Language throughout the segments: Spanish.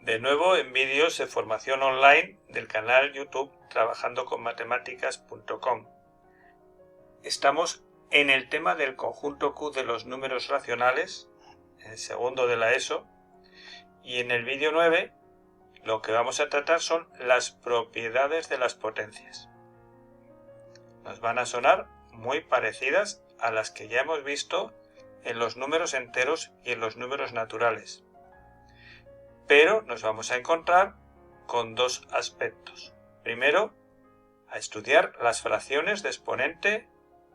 De nuevo en vídeos de formación online del canal YouTube trabajandoconmatemáticas.com. Estamos en el tema del conjunto Q de los números racionales, en el segundo de la ESO, y en el vídeo 9 lo que vamos a tratar son las propiedades de las potencias. Nos van a sonar muy parecidas a las que ya hemos visto en los números enteros y en los números naturales. Pero nos vamos a encontrar con dos aspectos. Primero, a estudiar las fracciones de exponente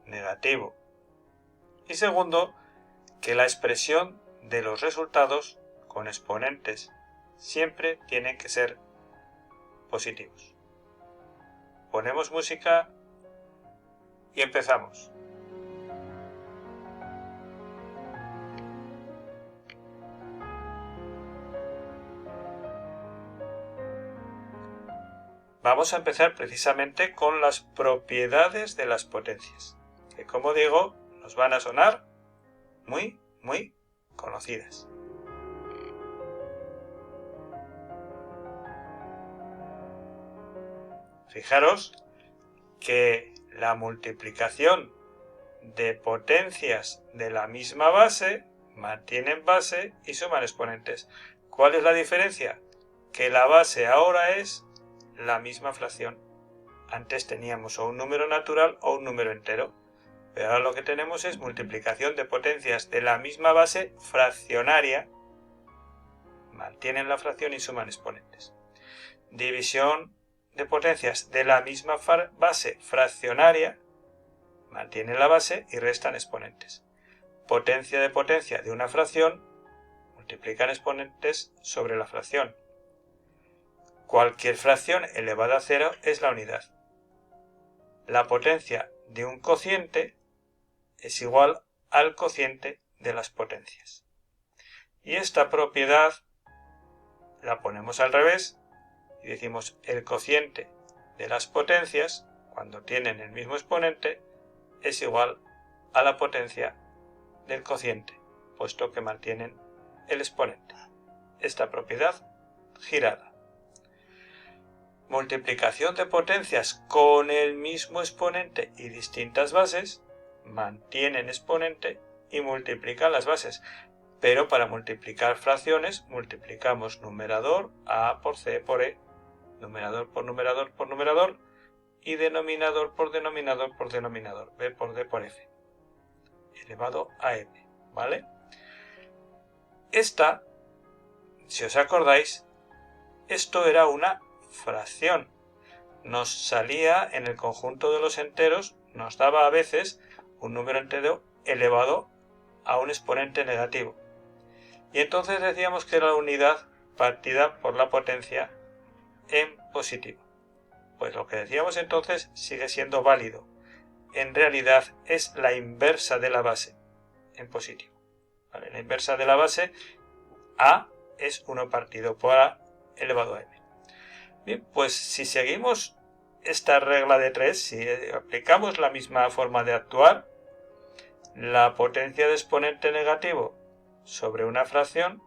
negativo. Y segundo, que la expresión de los resultados con exponentes siempre tienen que ser positivos. Ponemos música y empezamos. Vamos a empezar precisamente con las propiedades de las potencias, que como digo, nos van a sonar muy conocidas. Fijaros que la multiplicación de potencias de la misma base mantienen base y suman exponentes. ¿Cuál es la diferencia? Que la base ahora es la misma fracción. Antes teníamos o un número natural o un número entero, pero ahora lo que tenemos es multiplicación de potencias de la misma base fraccionaria, mantienen la fracción y suman exponentes. División de potencias de la misma base fraccionaria, mantienen la base y restan exponentes. Potencia de potencia de una fracción, multiplican exponentes sobre la fracción. Cualquier fracción elevada a 0 es la unidad. La potencia de un cociente es igual al cociente de las potencias. Y esta propiedad la ponemos al revés y decimos el cociente de las potencias, cuando tienen el mismo exponente, es igual a la potencia del cociente, puesto que mantienen el exponente. Esta propiedad girada. Multiplicación de potencias con el mismo exponente y distintas bases, mantienen exponente y multiplican las bases. Pero para multiplicar fracciones multiplicamos numerador A por C por E, numerador por numerador por numerador y denominador por denominador por denominador, B por D por F, elevado a M, ¿vale? Esta, si os acordáis, esto era una fracción. Nos salía en el conjunto de los enteros, nos daba a veces un número entero elevado a un exponente negativo. Y entonces decíamos que era la unidad partida por la potencia en positivo. Pues lo que decíamos entonces sigue siendo válido. En realidad es la inversa de la base en positivo. ¿Vale? La inversa de la base, A, es 1 partido por A elevado a M. Bien, pues si seguimos esta regla de 3, si aplicamos la misma forma de actuar, la potencia de exponente negativo sobre una fracción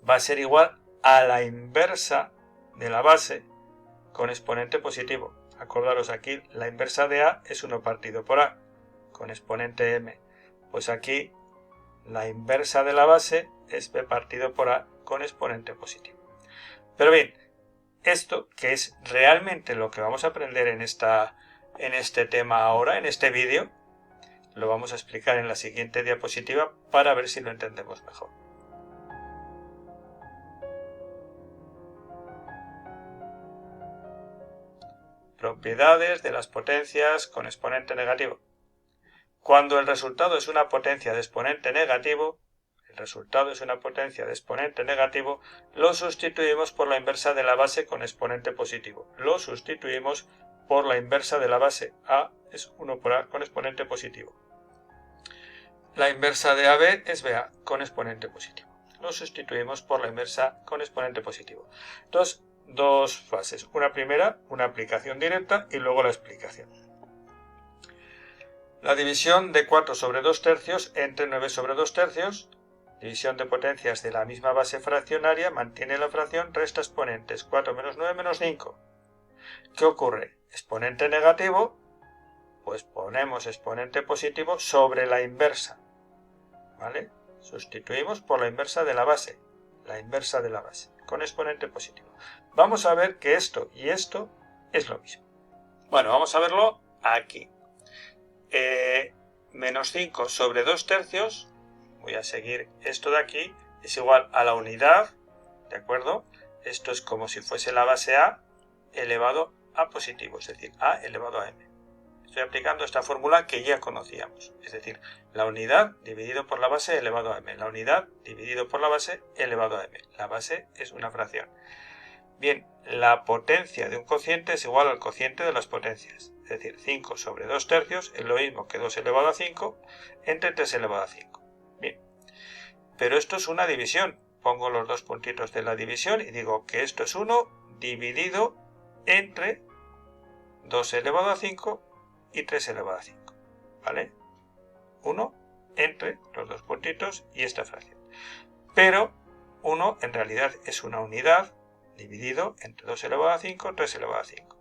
va a ser igual a la inversa de la base con exponente positivo. Acordaros, aquí la inversa de A es 1 partido por A con exponente M. Pues aquí la inversa de la base es B partido por A con exponente positivo. Pero bien, esto, que es realmente lo que vamos a aprender en este tema ahora, en este vídeo, lo vamos a explicar en la siguiente diapositiva para ver si lo entendemos mejor. Propiedades de las potencias con exponente negativo. Cuando el resultado es una potencia de exponente negativo, lo sustituimos por la inversa de la base con exponente positivo. Lo sustituimos por la inversa de la base. A es 1 por A con exponente positivo. La inversa de AB es BA con exponente positivo. Lo sustituimos por la inversa con exponente positivo. Entonces, dos fases. Una primera, una aplicación directa y luego la explicación. La división de 4 sobre 2 tercios entre 9 sobre 2 tercios División de potencias de la misma base fraccionaria, mantiene la fracción, resta exponentes, 4 menos 9 menos 5. ¿Qué ocurre? Exponente negativo, pues ponemos exponente positivo sobre la inversa, ¿vale? Sustituimos por la inversa de la base, con exponente positivo. Vamos a ver que esto y esto es lo mismo. Bueno, vamos a verlo aquí. Menos 5 sobre 2 tercios, voy a seguir esto de aquí, es igual a la unidad, ¿de acuerdo? Esto es como si fuese la base A elevado a positivo, es decir, A elevado a M. Estoy aplicando esta fórmula que ya conocíamos, es decir, la unidad dividido por la base elevado a M, la unidad dividido por la base elevado a M. La base es una fracción. Bien, la potencia de un cociente es igual al cociente de las potencias, es decir, 5 sobre 2 tercios es lo mismo que 2 elevado a 5 entre 3 elevado a 5. Bien, pero esto es una división. Pongo los dos puntitos de la división y digo que esto es 1 dividido entre 2 elevado a 5 y 3 elevado a 5, ¿vale? 1 entre los dos puntitos y esta fracción. Pero 1 en realidad es una unidad dividido entre 2 elevado a 5, 3 elevado a 5.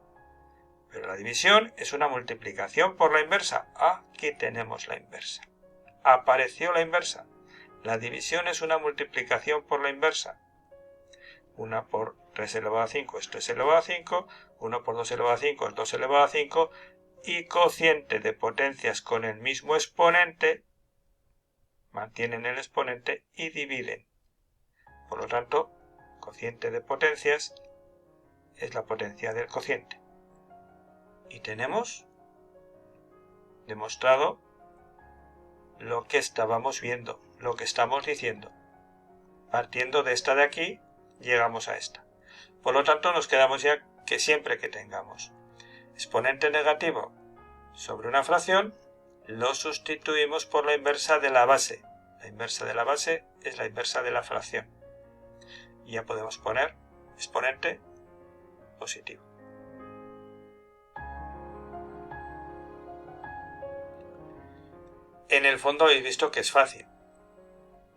Pero la división es una multiplicación por la inversa. Aquí tenemos la inversa. Apareció la inversa. La división es una multiplicación por la inversa. 1 por 3 elevado a 5 es 3 elevado a 5, 1 por 2 elevado a 5 es 2 elevado a 5, y cociente de potencias con el mismo exponente, mantienen el exponente y dividen. Por lo tanto, cociente de potencias es la potencia del cociente. Y tenemos demostrado lo que estábamos viendo, lo que estamos diciendo. Partiendo de esta de aquí, llegamos a esta. Por lo tanto, nos quedamos ya que siempre que tengamos exponente negativo sobre una fracción, lo sustituimos por la inversa de la base. La inversa de la base es la inversa de la fracción. Y ya podemos poner exponente positivo. En el fondo habéis visto que es fácil.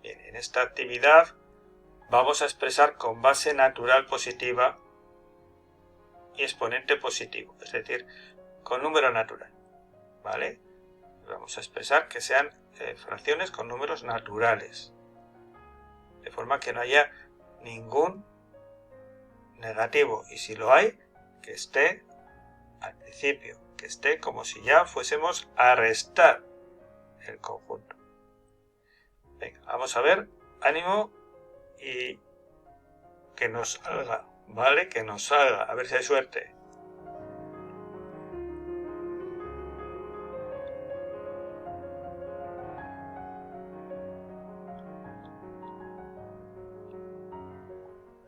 Bien, en esta actividad vamos a expresar con base natural positiva y exponente positivo, es decir, con número natural, ¿vale? Vamos a expresar que sean fracciones con números naturales, de forma que no haya ningún negativo, y si lo hay, que esté al principio, que esté como si ya fuésemos a restar el conjunto. Venga, vamos a ver, ánimo y que nos salga, ¿vale? Que nos salga, a ver si hay suerte.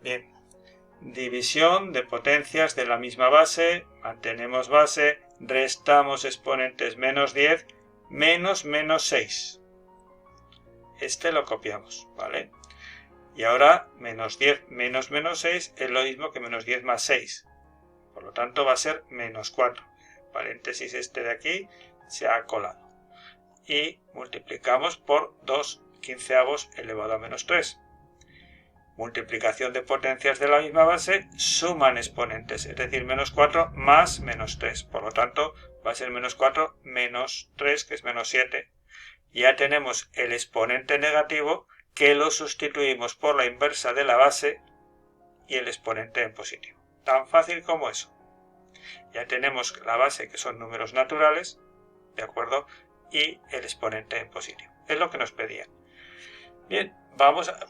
Bien, división de potencias de la misma base, mantenemos base, restamos exponentes menos 10, menos 6. Este lo copiamos, ¿vale? Y ahora menos 10 menos 6 es lo mismo que menos 10 más 6. Por lo tanto va a ser menos 4. El paréntesis este de aquí se ha colado. Y multiplicamos por 2 quinceavos elevado a menos 3. Multiplicación de potencias de la misma base, suman exponentes, es decir, menos 4 más menos 3. Por lo tanto, va a ser menos 4 menos 3, que es menos 7. Ya tenemos el exponente negativo, que lo sustituimos por la inversa de la base y el exponente en positivo. Tan fácil como eso. Ya tenemos la base, que son números naturales, ¿de acuerdo? Y el exponente en positivo. Es lo que nos pedían. Bien,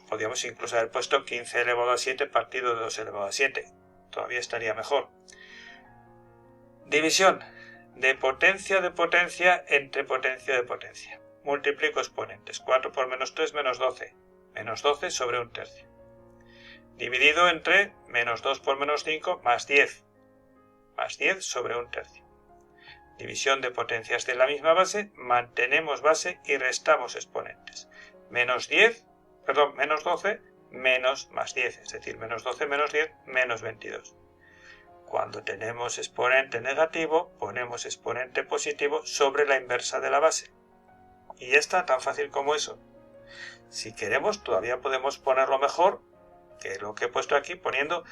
podríamos incluso haber puesto 15 elevado a 7 partido de 2 elevado a 7. Todavía estaría mejor. División de potencia entre potencia de potencia. Multiplico exponentes. 4 por menos 3, menos 12. Menos 12 sobre un tercio. Dividido entre menos 2 por menos 5, más 10. Más 10 sobre un tercio. División de potencias de la misma base, mantenemos base y restamos exponentes. Menos 12 menos más 10, es decir, menos 12 menos 10 menos 22. Cuando tenemos exponente negativo, ponemos exponente positivo sobre la inversa de la base. Y ya está, tan fácil como eso. Si queremos, todavía podemos ponerlo mejor que lo que he puesto aquí, poniendo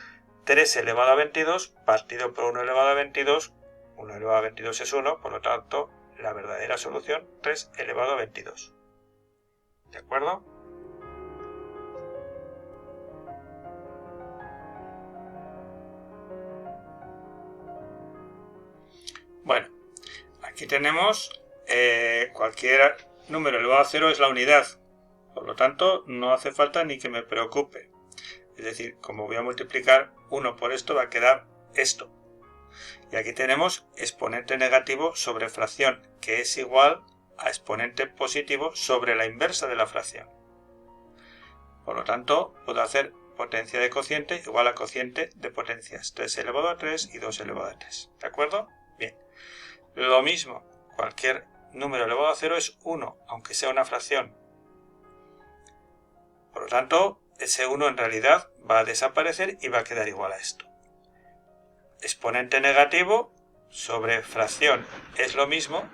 3 elevado a 22 partido por 1 elevado a 22. 1 elevado a 22 es 1, por lo tanto, la verdadera solución 3 elevado a 22. ¿De acuerdo? Bueno, aquí tenemos cualquier número elevado a 0 es la unidad. Por lo tanto, no hace falta ni que me preocupe. Es decir, como voy a multiplicar 1 por esto, va a quedar esto. Y aquí tenemos exponente negativo sobre fracción, que es igual a exponente positivo sobre la inversa de la fracción. Por lo tanto, puedo hacer potencia de cociente igual a cociente de potencias. 3 elevado a 3 y 2 elevado a 3. ¿De acuerdo? Bien. Lo mismo, cualquier número elevado a 0 es 1, aunque sea una fracción. Por lo tanto, ese 1 en realidad va a desaparecer y va a quedar igual a esto. Exponente negativo sobre fracción es lo mismo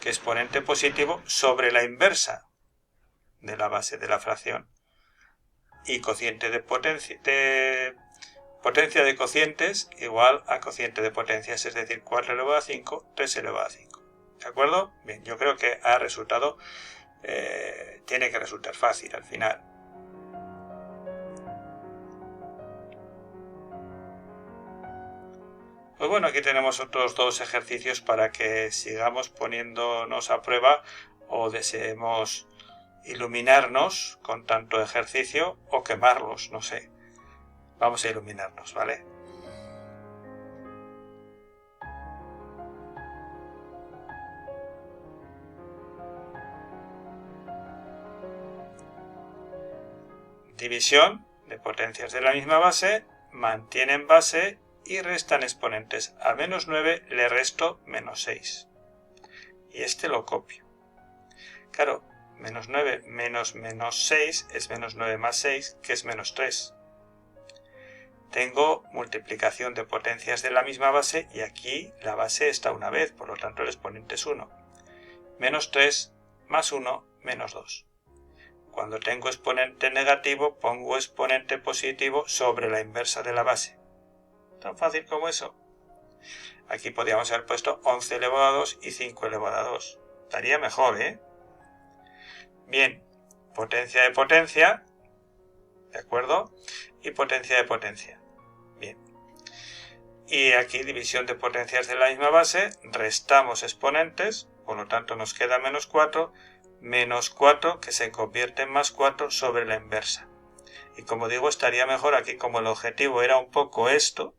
que exponente positivo sobre la inversa de la base de la fracción. Y cociente de potencia de cocientes igual a cociente de potencias, es decir, 4 elevado a 5, 3 elevado a 5. ¿De acuerdo? Bien, yo creo que ha resultado, tiene que resultar fácil al final. Pues bueno, aquí tenemos otros dos ejercicios para que sigamos poniéndonos a prueba o deseemos iluminarnos con tanto ejercicio o quemarlos, no sé. Vamos a iluminarnos, ¿vale? División de potencias de la misma base, mantienen base y restan exponentes. A menos 9 le resto menos 6. Y este lo copio. Claro, menos 9 menos menos 6 es menos 9 más 6, que es menos 3. Tengo multiplicación de potencias de la misma base y aquí la base está una vez, por lo tanto el exponente es 1. Menos 3 más 1, menos 2. Cuando tengo exponente negativo, pongo exponente positivo sobre la inversa de la base. Tan fácil como eso. Aquí podríamos haber puesto 11 elevado a 2 y 5 elevado a 2. Estaría mejor, ¿eh? Bien, potencia de potencia, ¿de acuerdo? Y potencia de potencia. Bien. Y aquí división de potencias de la misma base, restamos exponentes, por lo tanto nos queda menos 4, menos 4 que se convierte en más 4 sobre la inversa. Y como digo, estaría mejor aquí, como el objetivo era un poco esto,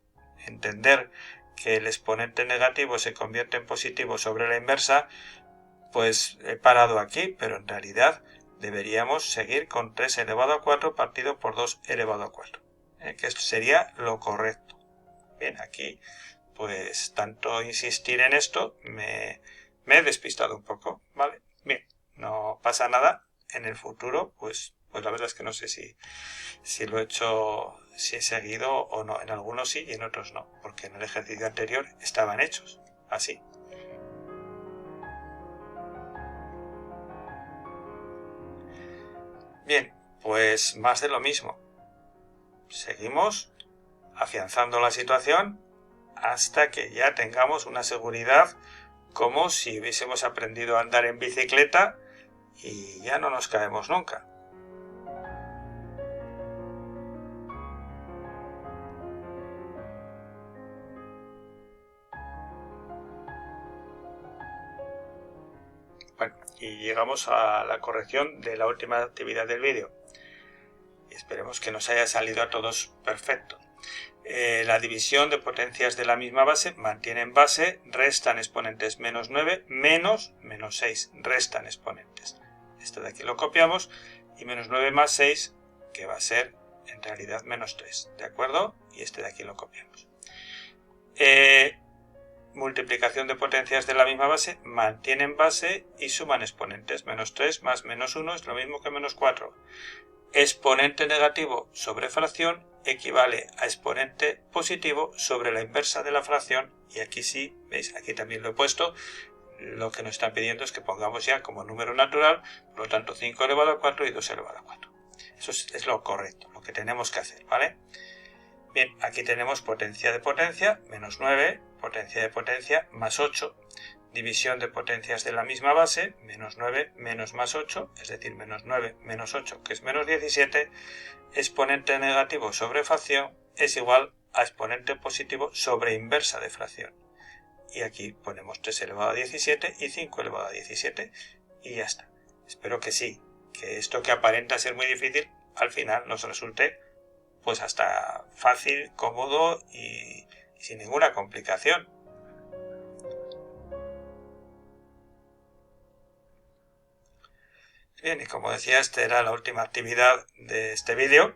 entender que el exponente negativo se convierte en positivo sobre la inversa, pues he parado aquí, pero en realidad deberíamos seguir con 3 elevado a 4 partido por 2 elevado a 4, que sería lo correcto. Bien, aquí pues tanto insistir en esto me he despistado un poco, ¿vale? Bien, no pasa nada. En el futuro, pues la verdad es que no sé si lo he hecho, si he seguido o no. En algunos sí y en otros no, porque en el ejercicio anterior estaban hechos así. Bien, pues más de lo mismo. Seguimos afianzando la situación hasta que ya tengamos una seguridad como si hubiésemos aprendido a andar en bicicleta y ya no nos caemos nunca. Bueno, y llegamos a la corrección de la última actividad del vídeo. Y esperemos que nos haya salido a todos perfecto. La división de potencias de la misma base, mantienen base, restan exponentes menos 9, menos 6, restan exponentes. Este de aquí lo copiamos y menos 9 más 6, que va a ser en realidad menos 3, ¿de acuerdo? Y este de aquí lo copiamos. Multiplicación de potencias de la misma base, mantienen base y suman exponentes. Menos 3 más menos 1 es lo mismo que menos 4. Exponente negativo sobre fracción equivale a exponente positivo sobre la inversa de la fracción, y aquí sí, veis, aquí también lo he puesto, lo que nos están pidiendo es que pongamos ya como número natural, por lo tanto 5 elevado a 4 y 2 elevado a 4. Eso es lo correcto, lo que tenemos que hacer, ¿vale? Bien, aquí tenemos potencia de potencia, menos 9, potencia de potencia, más 8, división de potencias de la misma base, menos 9 menos más 8, es decir, menos 9 menos 8, que es menos 17, exponente negativo sobre fracción es igual a exponente positivo sobre inversa de fracción. Y aquí ponemos 3 elevado a 17 y 5 elevado a 17 y ya está. Espero que sí, que esto que aparenta ser muy difícil, al final nos resulte pues hasta fácil, cómodo y sin ninguna complicación. Bien, y como decía, esta era la última actividad de este vídeo.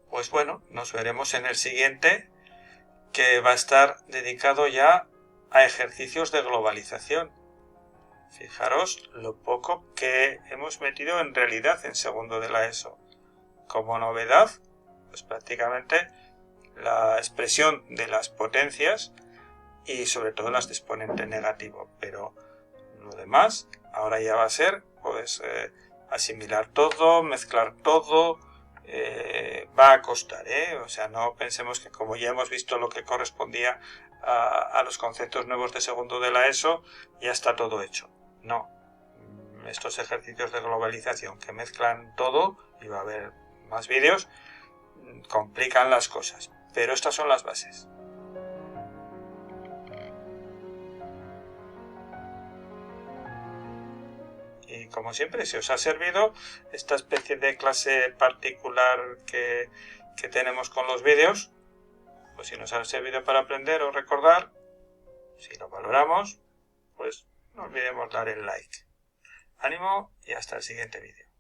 Pues bueno, nos veremos en el siguiente, que va a estar dedicado ya a ejercicios de globalización. Fijaros lo poco que hemos metido en realidad en segundo de la ESO. Como novedad, pues prácticamente la expresión de las potencias y sobre todo las de exponente negativo, pero lo demás ahora ya va a ser pues asimilar todo, mezclar todo, va a costar, o sea, no pensemos que como ya hemos visto lo que correspondía a los conceptos nuevos de segundo de la ESO, ya está todo hecho. No, estos ejercicios de globalización que mezclan todo, y va a haber más vídeos, complican las cosas, pero estas son las bases. Y como siempre, si os ha servido esta especie de clase particular que tenemos con los vídeos, pues si nos ha servido para aprender o recordar, si lo valoramos, pues no olvidemos dar el like. Ánimo y hasta el siguiente vídeo.